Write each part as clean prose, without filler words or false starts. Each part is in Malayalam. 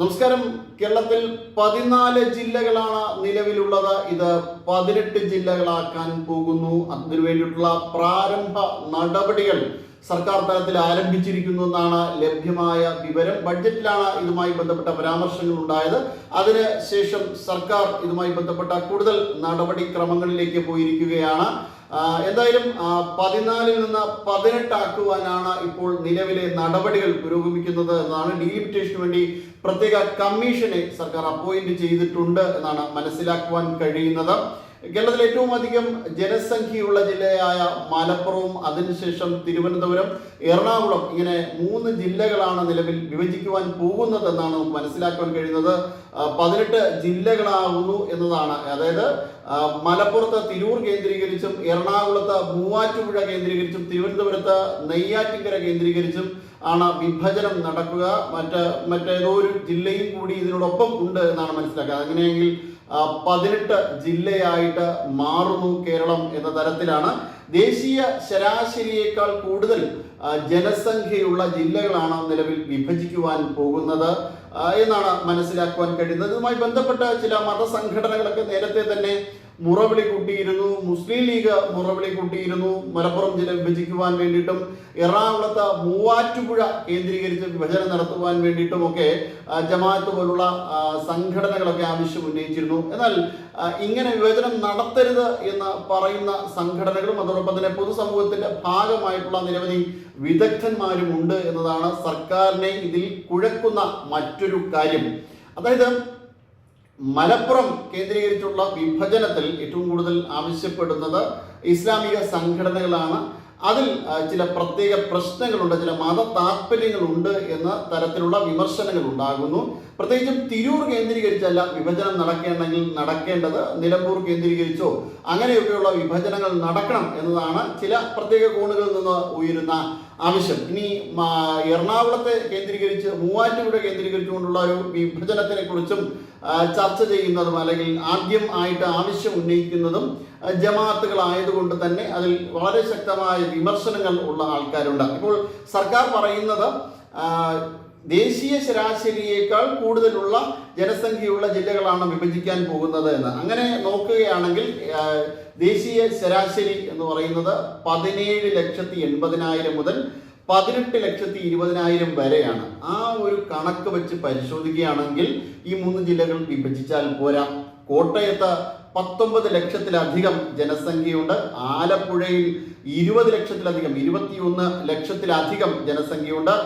നമസ്കാരം. കേരളത്തിൽ 14 ജില്ലകളാണ് നിലവിലുള്ളത്. ഇത് 18 ജില്ലകളാക്കാൻ പോകുന്നു. അതിനു വേണ്ടിയിട്ടുള്ള പ്രാരംഭ നടപടികൾ സർക്കാർ തലത്തിൽ ആരംഭിച്ചിരിക്കുന്നു എന്നാണ് ലഭ്യമായ വിവരം. ബഡ്ജറ്റിലാണ് ഇതുമായി ബന്ധപ്പെട്ട പരാമർശങ്ങൾ ഉണ്ടായത്. അതിനുശേഷം സർക്കാർ ഇതുമായി ബന്ധപ്പെട്ട കൂടുതൽ നടപടിക്രമങ്ങളിലേക്ക് പോയിരിക്കുകയാണ്. എന്തായാലും 14 നിന്ന് 18 ആക്കുവാനാണ് ഇപ്പോൾ നിലവിലെ നടപടികൾ പുരോഗമിക്കുന്നത് എന്നാണ്. ഡീലിമിറ്റേഷന് വേണ്ടി പ്രത്യേക കമ്മീഷനെ സർക്കാർ അപ്പോയിന്റ് ചെയ്തിട്ടുണ്ട് എന്നാണ് മനസ്സിലാക്കുവാൻ കഴിയുന്നത്. കേരളത്തിൽ ഏറ്റവും അധികം ജനസംഖ്യയുള്ള ജില്ലയായ മലപ്പുറവും അതിനുശേഷം തിരുവനന്തപുരം, എറണാകുളം, ഇങ്ങനെ 3 ജില്ലകളാണ് നിലവിൽ വിഭജിക്കുവാൻ പോകുന്നത് എന്നാണ് നമുക്ക് മനസ്സിലാക്കുവാൻ കഴിയുന്നത്. 18 ജില്ലകളാകുന്നു എന്നതാണ്. അതായത് മലപ്പുറത്ത് തിരൂർ കേന്ദ്രീകരിച്ചും, എറണാകുളത്ത് മൂവാറ്റുപുഴ കേന്ദ്രീകരിച്ചും, തിരുവനന്തപുരത്ത് നെയ്യാറ്റിൻകര കേന്ദ്രീകരിച്ചും ആണ് വിഭജനം നടക്കുക. മറ്റേതോ ഒരു ജില്ലയും കൂടി ഇതിനോടൊപ്പം ഉണ്ട് എന്നാണ് മനസ്സിലാക്കുക. അങ്ങനെയെങ്കിൽ 18 ജില്ലയായിട്ട് മാറുന്നു കേരളം എന്ന തരത്തിലാണ്. ദേശീയ ശരാശരിയേക്കാൾ കൂടുതൽ ജനസംഖ്യയുള്ള ജില്ലകളാണ് നിലവിൽ വിഭജിക്കുവാൻ പോകുന്നത് എന്നാണ് മനസ്സിലാക്കുവാൻ കഴിയുന്നത്. ഇതുമായി ബന്ധപ്പെട്ട ചില മതസംഘടനകളൊക്കെ നേരത്തെ തന്നെ മുറവിളി കൂട്ടിയിരുന്നു. മുസ്ലിം ലീഗ് മുറവിളി കൂട്ടിയിരുന്നു മലപ്പുറം ജില്ല വിഭജിക്കുവാൻ വേണ്ടിയിട്ടും, എറണാകുളത്ത് മൂവാറ്റുപുഴ കേന്ദ്രീകരിച്ച് വിഭജനം നടത്തുവാൻ വേണ്ടിയിട്ടുമൊക്കെ ജമാഅത്ത് പോലുള്ള സംഘടനകളൊക്കെ ആവശ്യം ഉന്നയിച്ചിരുന്നു. എന്നാൽ ഇങ്ങനെ വിഭജനം നടത്തരുത് എന്ന് പറയുന്ന സംഘടനകളും അതോടൊപ്പം തന്നെ പൊതുസമൂഹത്തിന്റെ ഭാഗമായിട്ടുള്ള നിരവധി വിദഗ്ധന്മാരും ഉണ്ട് എന്നതാണ് സർക്കാരിനെ ഇതിൽ കുഴക്കുന്ന മറ്റൊരു കാര്യം. അതായത് മലപ്പുറം കേന്ദ്രീകരിച്ചുള്ള വിഭജനത്തിൽ ഏറ്റവും കൂടുതൽ ആവശ്യപ്പെടുന്നത് ഇസ്ലാമിക സംഘടനകളാണ്. അതിൽ ചില പ്രത്യേക പ്രശ്നങ്ങളുണ്ട്, ചില മത താല്പര്യങ്ങളുണ്ട് എന്ന തരത്തിലുള്ള വിമർശനങ്ങൾ ഉണ്ടാകുന്നു. പ്രത്യേകിച്ചും തിരൂർ കേന്ദ്രീകരിച്ചല്ല വിഭജനം നടക്കേണ്ടത്, നിലമ്പൂർ കേന്ദ്രീകരിച്ചോ അങ്ങനെയൊക്കെയുള്ള വിഭജനങ്ങൾ നടക്കണം എന്നതാണ് ചില പ്രത്യേക കോണുകളിൽ നിന്ന് ഉയരുന്ന ആവശ്യം. ഇനി എറണാകുളത്തെ കേന്ദ്രീകരിച്ച് മൂവാറ്റുപുഴ കേന്ദ്രീകരിച്ചുകൊണ്ടുള്ള ഒരു വിഭജനത്തിനെ കുറിച്ചും ചർച്ച ചെയ്യുന്നതും അല്ലെങ്കിൽ ആദ്യം ആയിട്ട് ആവശ്യം ഉന്നയിക്കുന്നതും ജമാഅത്തുകളായതുകൊണ്ട് തന്നെ അതിൽ വളരെ ശക്തമായ വിമർശനങ്ങൾ ഉള്ള ആൾക്കാരുണ്ട്. ഇപ്പോൾ സർക്കാർ പറയുന്നത് ദേശീയ ശരാശരിയേക്കാൾ കൂടുതലുള്ള ജനസംഖ്യയുള്ള ജില്ലകളാണ് വിഭജിക്കാൻ പോകുന്നത് എന്ന്. അങ്ങനെ നോക്കുകയാണെങ്കിൽ ദേശീയ ശരാശരി എന്ന് പറയുന്നത് 17,80,000 മുതൽ 18,20,000 വരെയാണ്. ആ ഒരു കണക്ക് വെച്ച് പരിശോധിക്കുകയാണെങ്കിൽ ഈ 3 ജില്ലകൾ വിഭജിച്ചാൽ പോരാ. കോട്ടയത്ത് 19 ലക്ഷത്തിലധികം ജനസംഖ്യയുണ്ട്. ആലപ്പുഴയിൽ 20 ലക്ഷത്തിലധികം, 21 ലക്ഷത്തിലധികം ജനസംഖ്യയുണ്ട്.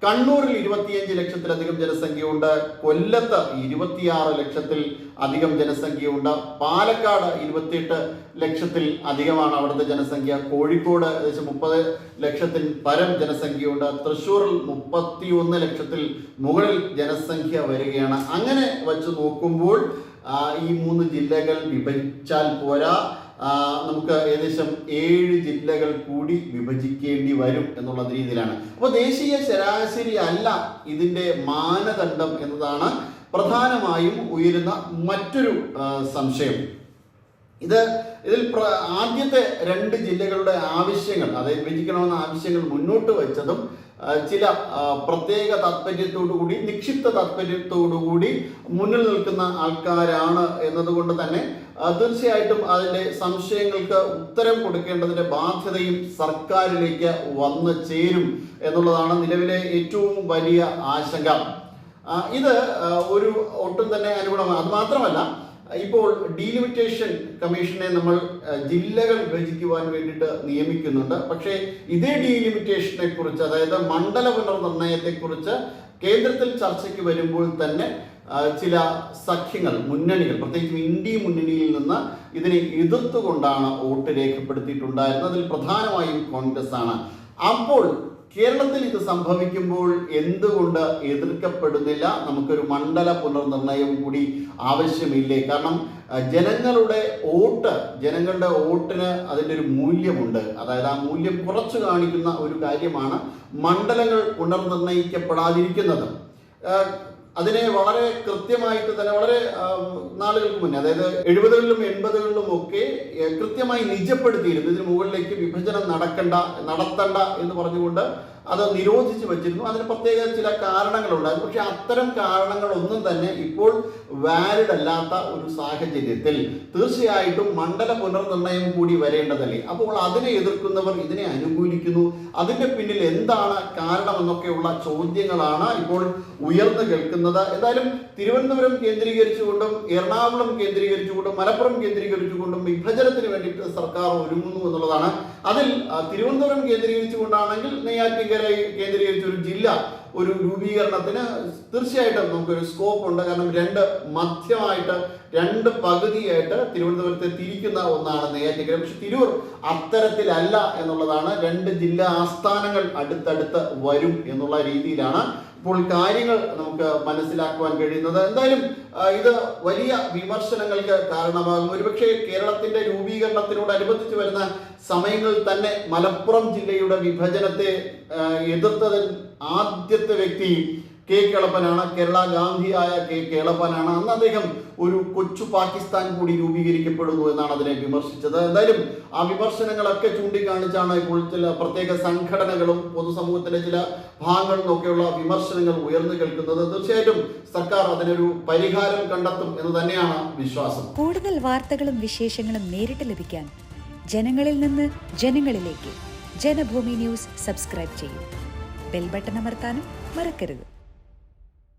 കണ്ണൂരിൽ 25 ലക്ഷത്തിലധികം ജനസംഖ്യയുണ്ട്. കൊല്ലത്ത് 26 ലക്ഷത്തിൽ അധികം ജനസംഖ്യയുണ്ട്. പാലക്കാട് 28 ലക്ഷത്തിൽ അധികമാണ് അവിടുത്തെ ജനസംഖ്യ. കോഴിക്കോട് ഏകദേശം 30 ലക്ഷത്തിൽ പരം ജനസംഖ്യയുണ്ട്. തൃശ്ശൂരിൽ 31 ലക്ഷത്തിൽ മുകളിൽ ജനസംഖ്യ വരികയാണ്. അങ്ങനെ വച്ച് നോക്കുമ്പോൾ ഈ 3 ജില്ലകൾ വിഭജിച്ചാൽ പോരാ, നമുക്ക് ഏകദേശം 7 ജില്ലകൾ കൂടി വിഭജിക്കേണ്ടി വരും എന്നുള്ള രീതിയിലാണ്. അപ്പോൾ ദേശീയ ശരാശരി അല്ല ഇതിൻ്റെ മാനദണ്ഡം എന്നതാണ് പ്രധാനമായും ഉയരുന്ന മറ്റൊരു സംശയം. ഇതിൽ ആദ്യത്തെ 2 ജില്ലകളുടെ ആവശ്യങ്ങൾ, അതായത് വിഭജിക്കണമെന്ന ആവശ്യങ്ങൾ മുന്നോട്ട് വെച്ചതും ചില പ്രത്യേക താല്പര്യത്തോടുകൂടി, നിക്ഷിപ്ത താല്പര്യത്തോടുകൂടി മുന്നിൽ നിൽക്കുന്ന ആൾക്കാരാണ് എന്നതുകൊണ്ട് തന്നെ തീർച്ചയായിട്ടും അതിൻ്റെ സംശയങ്ങൾക്ക് ഉത്തരം കൊടുക്കേണ്ടതിൻ്റെ ബാധ്യതയും സർക്കാരിലേക്ക് വന്നു ചേരും എന്നുള്ളതാണ് നിലവിലെ ഏറ്റവും വലിയ ആശങ്ക. ഇത് ഒരു ഒട്ടും തന്നെ അനുകൂലമാണ്. അത് മാത്രമല്ല, ഇപ്പോൾ ഡീലിമിറ്റേഷൻ കമ്മീഷനെ നമ്മൾ ജില്ലകൾ വിഭജിക്കുവാൻ വേണ്ടിയിട്ട് നിയമിക്കുന്നുണ്ട്. പക്ഷേ ഇതേ ഡീലിമിറ്റേഷനെ കുറിച്ച്, അതായത് മണ്ഡല പുനർനിർണയത്തെക്കുറിച്ച് കേന്ദ്രത്തിൽ ചർച്ചയ്ക്ക് വരുമ്പോൾ തന്നെ ചില സഖ്യങ്ങൾ, മുന്നണികൾ, പ്രത്യേകിച്ചും ഇന്ത്യ മുന്നണിയിൽ നിന്ന് ഇതിനെ എതിർത്തുകൊണ്ടാണ് വോട്ട് രേഖപ്പെടുത്തിയിട്ടുണ്ടായിരുന്നത്. അതിൽ പ്രധാനമായും കോൺഗ്രസ് ആണ്. അപ്പോൾ കേരളത്തിൽ ഇത് സംഭവിക്കുമ്പോൾ എന്തുകൊണ്ട് എതിർക്കപ്പെടുന്നില്ല? നമുക്കൊരു മണ്ഡല പുനർനിർണയം കൂടി ആവശ്യമില്ലേ? കാരണം ജനങ്ങളുടെ വോട്ടിന് അതിൻ്റെ ഒരു മൂല്യമുണ്ട്. അതായത് ആ മൂല്യം കുറച്ചു കാണിക്കുന്ന ഒരു കാര്യമാണ് മണ്ഡലങ്ങൾ പുനർനിർണയിക്കപ്പെടാതിരിക്കുന്നത്. അതിനെ വളരെ കൃത്യമായിട്ട് തന്നെ വളരെ നാളുകൾക്ക് മുന്നേ, അതായത് 70കളിലും 80കളിലും ഒക്കെ കൃത്യമായി നിജപ്പെടുത്തിയിരുന്നു. ഇതിന് മുകളിലേക്ക് വിഭജനം നടത്തണ്ട എന്ന് പറഞ്ഞുകൊണ്ട് അത് നിരോധിച്ചു വച്ചിരുന്നു. അതിന് പ്രത്യേക ചില കാരണങ്ങളുണ്ടായിരുന്നു. പക്ഷെ അത്തരം കാരണങ്ങളൊന്നും തന്നെ ഇപ്പോൾ വാലിഡ് അല്ലാത്ത ഒരു സാഹചര്യത്തിൽ തീർച്ചയായിട്ടും മണ്ഡല പുനർനിർണയം കൂടി വരേണ്ടതല്ലേ. അപ്പോൾ അതിനെ എതിർക്കുന്നവർ ഇതിനെ അനുകൂലിക്കുന്നു. അതിൻ്റെ പിന്നിൽ എന്താണ് കാരണമെന്നൊക്കെയുള്ള ചോദ്യങ്ങളാണ് ഇപ്പോൾ ഉയർന്നു കേൾക്കുന്നത്. എന്തായാലും തിരുവനന്തപുരം കേന്ദ്രീകരിച്ചുകൊണ്ടും എറണാകുളം കേന്ദ്രീകരിച്ചുകൊണ്ടും മലപ്പുറം കേന്ദ്രീകരിച്ചുകൊണ്ടും വിഭജനത്തിന് വേണ്ടിയിട്ട് സർക്കാർ ഒരുങ്ങുന്നു എന്നുള്ളതാണ്. അതിൽ തിരുവനന്തപുരം കേന്ദ്രീകരിച്ചുകൊണ്ടാണെങ്കിൽ നെയ്യാറ്റിൻകരയെ കേന്ദ്രീകരിച്ച ഒരു ജില്ല ഒരു രൂപീകരണത്തിന് തീർച്ചയായിട്ടും നമുക്കൊരു സ്കോപ്പ് ഉണ്ട്. കാരണം രണ്ട് പകുതിയായിട്ട് തിരുവനന്തപുരത്തെ തിരിക്കുന്ന ഒന്നാണ് നെയ്യാറ്റിൻകര. പക്ഷെ തിരൂർ അത്തരത്തിലല്ല എന്നുള്ളതാണ്. രണ്ട് ജില്ലാ ആസ്ഥാനങ്ങൾ അടുത്തടുത്ത് വരും എന്നുള്ള രീതിയിലാണ് ഇപ്പോൾ കാര്യങ്ങൾ നമുക്ക് മനസ്സിലാക്കുവാൻ കഴിയുന്നത്. എന്തായാലും ഇത് വലിയ വിമർശനങ്ങൾക്ക് കാരണമാകും. ഒരുപക്ഷെ കേരളത്തിന്റെ രൂപീകരണത്തിനോടനുബന്ധിച്ച് വരുന്ന സമയങ്ങളിൽ തന്നെ മലപ്പുറം ജില്ലയുടെ വിഭജനത്തെ എതിർത്തതിൽ ആദ്യത്തെ വ്യക്തി കെ കേളപ്പനാണ്. കേരള ഗാന്ധിയായ കെ കേളപ്പനാണ്. അന്ന് അദ്ദേഹം ഒരു കൊച്ചു പാകിസ്ഥാൻ കൂടി രൂപീകരിക്കപ്പെടുന്നു എന്നാണ് അതിനെ വിമർശിച്ചത്. എന്തായാലും ആ വിമർശനങ്ങളൊക്കെ ചൂണ്ടിക്കാണിച്ചാണ് ഇപ്പോൾ ചില പ്രത്യേക സംഘടനകളും പൊതുസമൂഹത്തിലെ ചില ഭാഗങ്ങളിൽ നിന്നൊക്കെയുള്ള വിമർശനങ്ങൾ ഉയർന്നു കേൾക്കുന്നത്. തീർച്ചയായിട്ടും സർക്കാർ അതിനൊരു പരിഹാരം കണ്ടെത്തും എന്ന് തന്നെയാണ് വിശ്വാസം. കൂടുതൽ വാർത്തകളും വിശേഷങ്ങളും നേരിട്ട് ലഭിക്കാൻ ജനങ്ങളിൽ നിന്ന് ജനങ്ങളിലേക്ക് ജനഭൂമി ന്യൂസ് സബ്സ്ക്രൈബ് ചെയ്യൂ. ബെൽ ബട്ടൺ അമർത്താനും മറക്കരുത്.